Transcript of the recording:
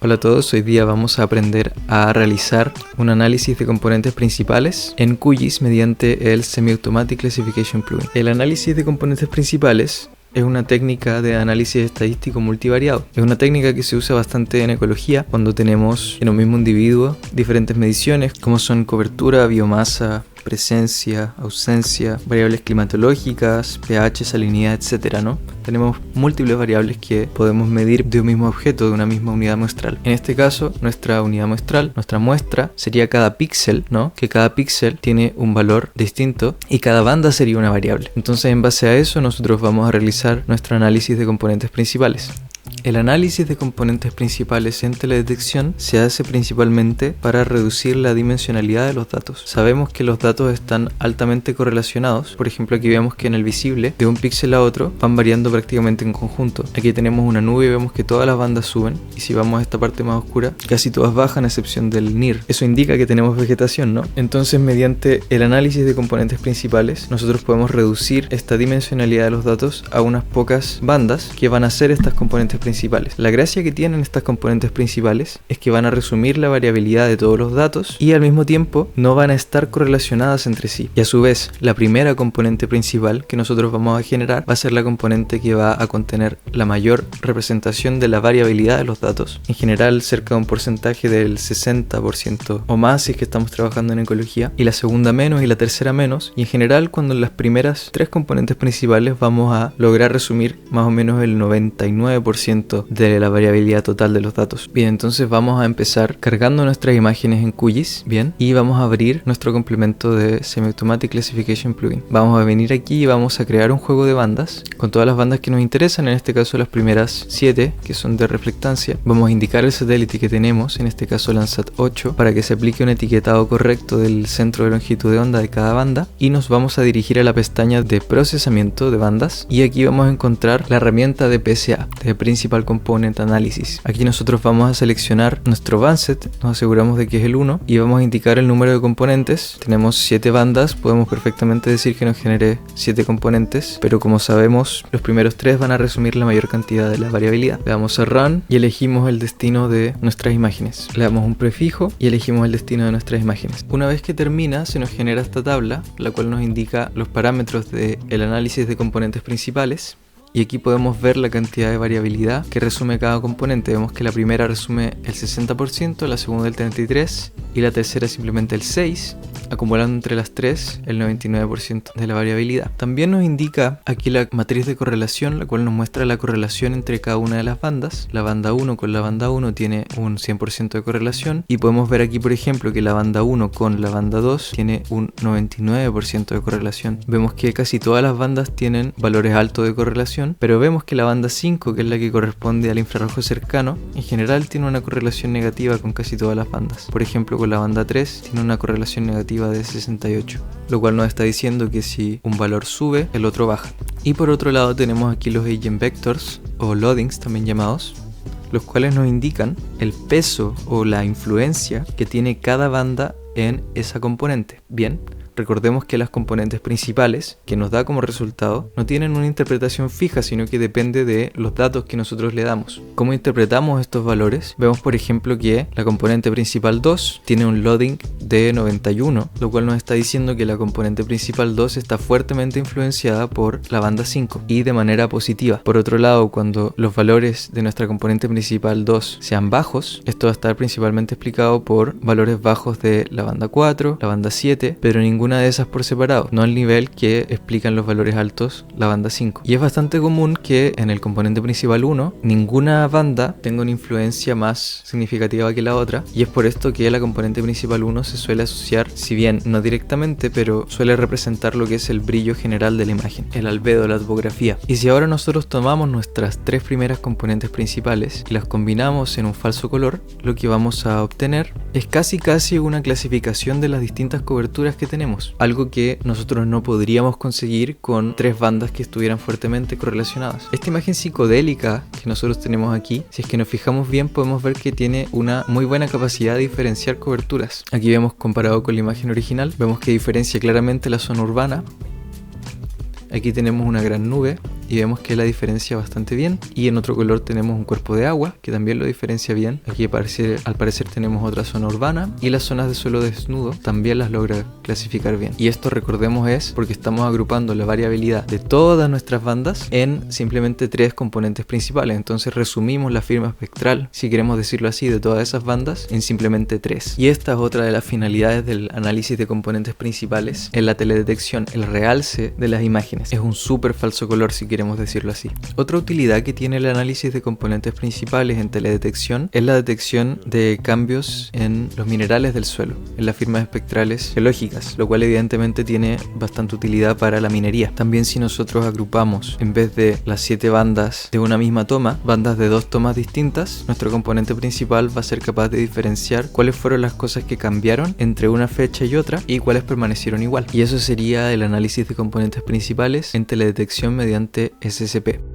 Hola a todos, hoy día vamos a aprender a realizar un análisis de componentes principales en QGIS mediante el Semi-Automatic Classification Plugin. El análisis de componentes principales es una técnica de análisis estadístico multivariado. Es una técnica que se usa bastante en ecología cuando tenemos en un mismo individuo diferentes mediciones como son cobertura, biomasa, presencia, ausencia, variables climatológicas, pH, salinidad, etcétera, ¿no? Tenemos múltiples variables que podemos medir de un mismo objeto, de una misma unidad muestral. En este caso, nuestra unidad muestral, nuestra muestra, sería cada píxel, ¿no? Que cada píxel tiene un valor distinto y cada banda sería una variable. Entonces, en base a eso, nosotros vamos a realizar nuestro análisis de componentes principales. El análisis de componentes principales en teledetección se hace principalmente para reducir la dimensionalidad de los datos. Sabemos que los datos están altamente correlacionados. Por ejemplo, aquí vemos que en el visible de un píxel a otro van variando prácticamente en conjunto. Aquí tenemos una nube y vemos que todas las bandas suben, y si vamos a esta parte más oscura, casi todas bajan a excepción del NIR. Eso indica que tenemos vegetación, ¿no? Entonces, mediante el análisis de componentes principales, nosotros podemos reducir esta dimensionalidad de los datos a unas pocas bandas que van a ser estas componentes principales. La gracia que tienen estas componentes principales es que van a resumir la variabilidad de todos los datos y al mismo tiempo no van a estar correlacionadas entre sí. Y a su vez, la primera componente principal que nosotros vamos a generar va a ser la componente que va a contener la mayor representación de la variabilidad de los datos. En general, cerca de un porcentaje del 60% o más si es que estamos trabajando en ecología, y la segunda menos y la tercera menos. Y en general, cuando en las primeras tres componentes principales vamos a lograr resumir más o menos el 99% de la variabilidad total de los datos. Bien, entonces vamos a empezar cargando nuestras imágenes en QGIS, bien, y vamos a abrir nuestro complemento de Semi-Automatic Classification Plugin. Vamos a venir aquí y vamos a crear un juego de bandas con todas las bandas que nos interesan, en este caso las primeras 7 que son de reflectancia. Vamos a indicar el satélite que tenemos, en este caso Landsat 8, para que se aplique un etiquetado correcto del centro de longitud de onda de cada banda, y nos vamos a dirigir a la pestaña de procesamiento de bandas, y aquí vamos a encontrar la herramienta de PCA, de Principal Component Analysis. Aquí nosotros vamos a seleccionar nuestro bandset, nos aseguramos de que es el 1 y vamos a indicar el número de componentes. Tenemos 7 bandas, podemos perfectamente decir que nos genere 7 componentes, pero como sabemos, los primeros 3 van a resumir la mayor cantidad de la variabilidad. Le damos a Run y elegimos el destino de nuestras imágenes. Le damos un prefijo y elegimos el destino de nuestras imágenes. Una vez que termina, se nos genera esta tabla, la cual nos indica los parámetros del análisis de componentes principales. Y aquí podemos ver la cantidad de variabilidad que resume cada componente. Vemos que la primera resume el 60%, la segunda el 33% y la tercera simplemente el 6%, acumulando entre las tres el 99% de la variabilidad. También nos indica aquí la matriz de correlación, la cual nos muestra la correlación entre cada una de las bandas. La banda 1 con la banda 1 tiene un 100% de correlación, y podemos ver aquí, por ejemplo, que la banda 1 con la banda 2 tiene un 99% de correlación. Vemos que casi todas las bandas tienen valores altos de correlación, pero vemos que la banda 5, que es la que corresponde al infrarrojo cercano, en general tiene una correlación negativa con casi todas las bandas. Por ejemplo, con la banda 3 tiene una correlación negativa de 68, lo cual nos está diciendo que si un valor sube, el otro baja. Y por otro lado tenemos aquí los eigenvectors o loadings también llamados, los cuales nos indican el peso o la influencia que tiene cada banda en esa componente. Bien, recordemos que las componentes principales que nos da como resultado no tienen una interpretación fija, sino que depende de los datos que nosotros le damos. ¿Cómo interpretamos estos valores? Vemos, por ejemplo, que la componente principal 2 tiene un loading de 91, lo cual nos está diciendo que la componente principal 2 está fuertemente influenciada por la banda 5 y de manera positiva. Por otro lado, cuando los valores de nuestra componente principal 2 sean bajos, esto va a estar principalmente explicado por valores bajos de la banda 4, la banda 7, pero ninguna de esas por separado, no al nivel que explican los valores altos la banda 5. Y es bastante común que en el componente principal 1 ninguna banda tenga una influencia más significativa que la otra, y es por esto que la componente principal 1 se suele asociar, si bien no directamente, pero suele representar lo que es el brillo general de la imagen, el albedo, la topografía. Y si ahora nosotros tomamos nuestras 3 primeras componentes principales y las combinamos en un falso color, lo que vamos a obtener es casi una clasificación de las distintas coberturas que tenemos. Algo que nosotros no podríamos conseguir con 3 bandas que estuvieran fuertemente correlacionadas. Esta imagen psicodélica que nosotros tenemos aquí, si es que nos fijamos bien, podemos ver que tiene una muy buena capacidad de diferenciar coberturas. Aquí vemos, comparado con la imagen original, vemos que diferencia claramente la zona urbana. Aquí tenemos una gran nube y vemos que la diferencia bastante bien. Y en otro color tenemos un cuerpo de agua que también lo diferencia bien. Aquí al parecer tenemos otra zona urbana, y las zonas de suelo desnudo también las logra clasificar bien. Y esto, recordemos, es porque estamos agrupando la variabilidad de todas nuestras bandas en simplemente 3 componentes principales. Entonces resumimos la firma espectral, si queremos decirlo así, de todas esas bandas en simplemente 3. Y esta es otra de las finalidades del análisis de componentes principales en la teledetección, el realce de las imágenes. Es un súper falso color, si queremos decirlo así. Otra utilidad que tiene el análisis de componentes principales en teledetección es la detección de cambios en los minerales del suelo, en las firmas espectrales geológicas, lo cual evidentemente tiene bastante utilidad para la minería. También, si nosotros agrupamos, en vez de las 7 bandas de una misma toma, bandas de 2 tomas distintas, nuestro componente principal va a ser capaz de diferenciar cuáles fueron las cosas que cambiaron entre una fecha y otra y cuáles permanecieron igual. Y eso sería el análisis de componentes principales en teledetección mediante SSP.